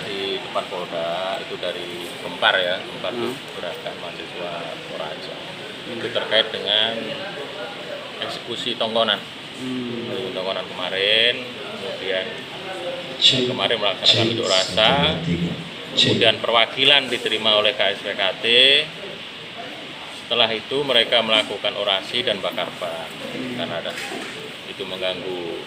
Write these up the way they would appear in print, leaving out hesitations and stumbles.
di depan Polda itu dari Gempar ya, Gempar itu gerakan mahasiswa Toraja. Itu terkait dengan eksekusi tongkonan. Tongkonan kemarin, kemudian kemarin melaksanakan unjuk rasa, kemudian perwakilan diterima oleh KSPKT. Setelah itu mereka melakukan orasi dan bakar ban karena itu mengganggu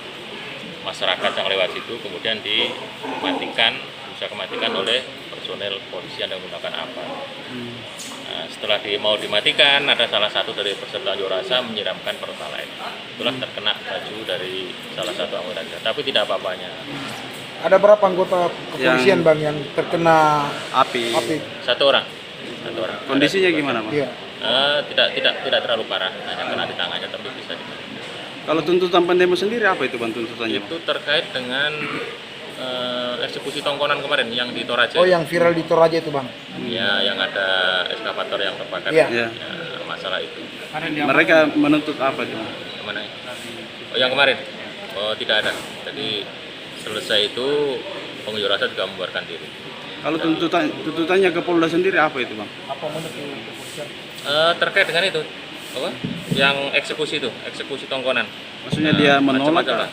masyarakat yang lewat situ, kemudian bisa kematikan oleh personel polisi yang menggunakan APA. Nah, setelah mau dimatikan, ada salah satu dari peserta unjuk rasa menyiramkan pertalite. Itulah terkena baju dari salah satu anggota, tapi tidak apa-apanya. Ada berapa anggota kepolisian Bang yang terkena api? Satu orang. Kondisinya gimana, Bang? Iya. Tidak terlalu parah, hanya kena di tangannya, tapi bisa dimatikan. Kalau tuntutan pendemo sendiri apa itu, Bang, tuntutannya? Itu terkait dengan eksekusi tongkonan kemarin yang di Toraja. Oh, yang viral di Toraja itu, Bang? Ya, yang ada eskavator yang terbakar. Iya. Ya, masalah itu. Mereka menuntut apa itu? Kemana? Oh, yang kemarin? Oh, tidak ada. Jadi selesai itu pengunjuk rasa juga membubarkan diri. Kalau tuntutannya ke Polda sendiri apa itu, Bang? Apa menurut kepolisian? Terkait dengan itu, apa? Yang eksekusi tongkonan. Maksudnya dia menolak? Macam-macam lah.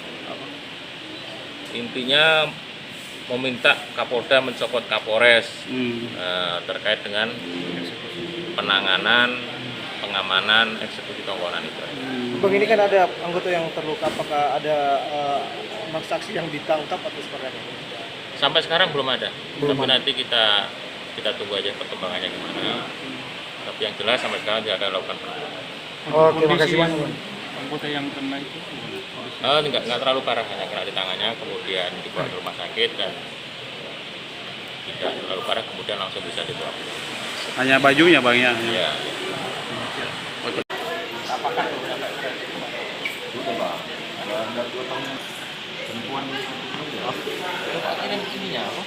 Intinya meminta Kapolda mencopot Kapolres terkait dengan penanganan, pengamanan eksekusi tongkonan itu. Bang, ini kan ada anggota yang terluka, apakah ada saksi yang ditangkap atau seperti apa? Sampai sekarang belum ada. Tapi nanti kita tunggu aja perkembangannya gimana. Tapi yang jelas sampai sekarang tidak ada lakukan penangkapan. Oh, terima kasih banyak. Anggota yang kena itu Nggak terlalu parah, hanya kena di tangannya, kemudian dibawa ke rumah sakit dan tidak terlalu parah, kemudian langsung bisa dibawa. Hanya bajunya, Bang, ya? Ya. apakah Sudah Bang, ada 2 tahun perempuan Pak kirim ininya apa?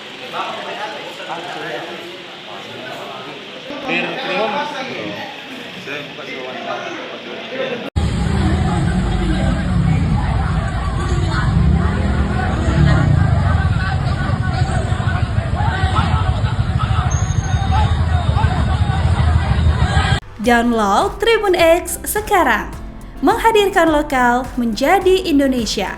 Saya buka jawaban. Download Tribun X sekarang, menghadirkan lokal menjadi Indonesia.